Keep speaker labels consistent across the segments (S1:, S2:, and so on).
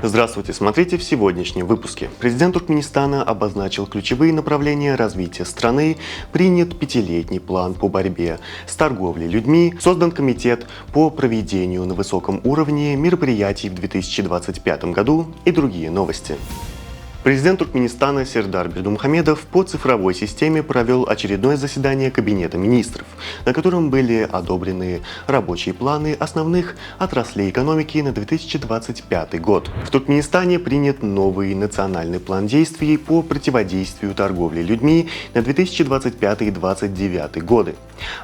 S1: Здравствуйте, смотрите в сегодняшнем выпуске. Президент Туркменистана обозначил ключевые направления развития страны, принят пятилетний план по борьбе с торговлей людьми, создан комитет по проведению на высоком уровне мероприятий в 2025 году и другие новости. Президент Туркменистана Сердар Бердымухамедов по цифровой системе провел очередное заседание Кабинета министров, на котором были одобрены рабочие планы основных отраслей экономики на 2025 год. В Туркменистане принят новый национальный план действий по противодействию торговле людьми на 2025-2029 годы.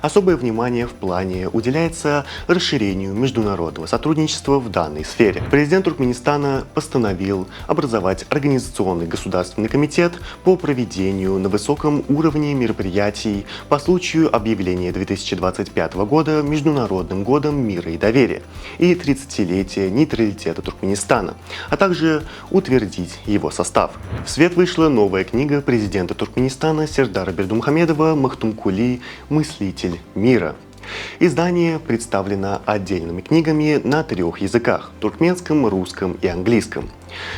S1: Особое внимание в плане уделяется расширению международного сотрудничества в данной сфере. Президент Туркменистана постановил образовать организационный государственный комитет по проведению на высоком уровне мероприятий по случаю объявления 2025 года Международным годом мира и доверия и 30-летия нейтралитета Туркменистана, а также утвердить его состав. В свет вышла новая книга президента Туркменистана Сердара Бердымухамедова «Махтумкули. Мыслитель мира». Издание представлено отдельными книгами на 3 языках – туркменском, русском и английском.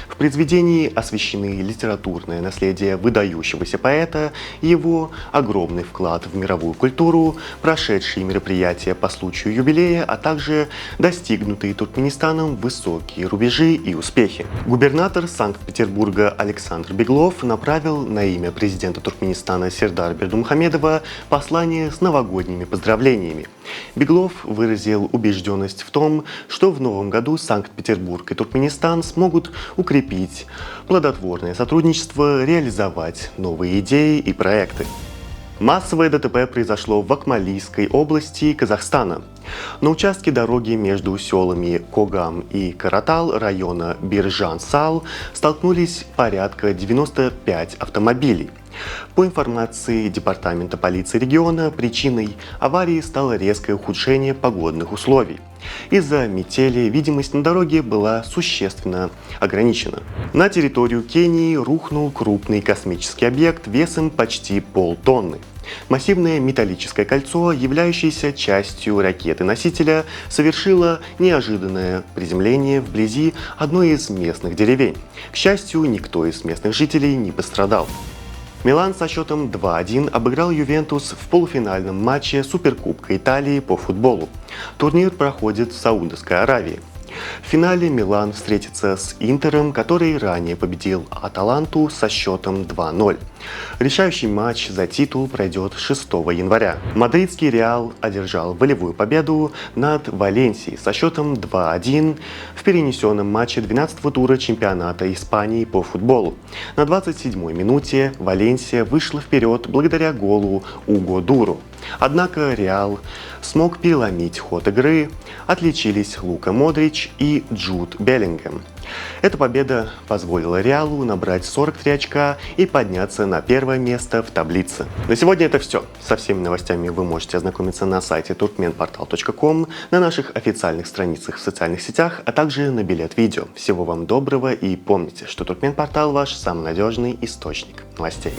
S1: В произведении освещены литературное наследие выдающегося поэта, его огромный вклад в мировую культуру, прошедшие мероприятия по случаю юбилея, а также достигнутые Туркменистаном высокие рубежи и успехи. Губернатор Санкт-Петербурга Александр Беглов направил на имя президента Туркменистана Сердара Бердымухамедова послание с новогодними поздравлениями. Беглов выразил убежденность в том, что в новом году Санкт-Петербург и Туркменистан смогут укрепить плодотворное сотрудничество, реализовать новые идеи и проекты. Массовое ДТП произошло в Акмолийской области Казахстана. На участке дороги между селами Когам и Каратал района Биржан-Сал столкнулись порядка 95 автомобилей. По информации Департамента полиции региона, причиной аварии стало резкое ухудшение погодных условий. Из-за метели видимость на дороге была существенно ограничена. На территорию Кении рухнул крупный космический объект весом почти полтонны. Массивное металлическое кольцо, являющееся частью ракеты-носителя, совершило неожиданное приземление вблизи одной из местных деревень. К счастью, никто из местных жителей не пострадал. Милан со счетом 2-1 обыграл Ювентус в полуфинальном матче Суперкубка Италии по футболу. Турнир проходит в Саудовской Аравии. В финале Милан встретится с Интером, который ранее победил Аталанту со счетом 2-0. Решающий матч за титул пройдет 6 января. Мадридский Реал одержал волевую победу над Валенсией со счетом 2-1 в перенесенном матче 12-го тура чемпионата Испании по футболу. На 27-й минуте Валенсия вышла вперед благодаря голу Уго Дуру. Однако Реал смог переломить ход игры, отличились Лука Модрич и Джуд Беллингем. Эта победа позволила Реалу набрать 43 очка и подняться на первое место в таблице. На сегодня это все. Со всеми новостями вы можете ознакомиться на сайте turkmenportal.com, на наших официальных страницах в социальных сетях, а также на Билет Видео. Всего вам доброго и помните, что Туркменпортал ваш самый надежный источник новостей.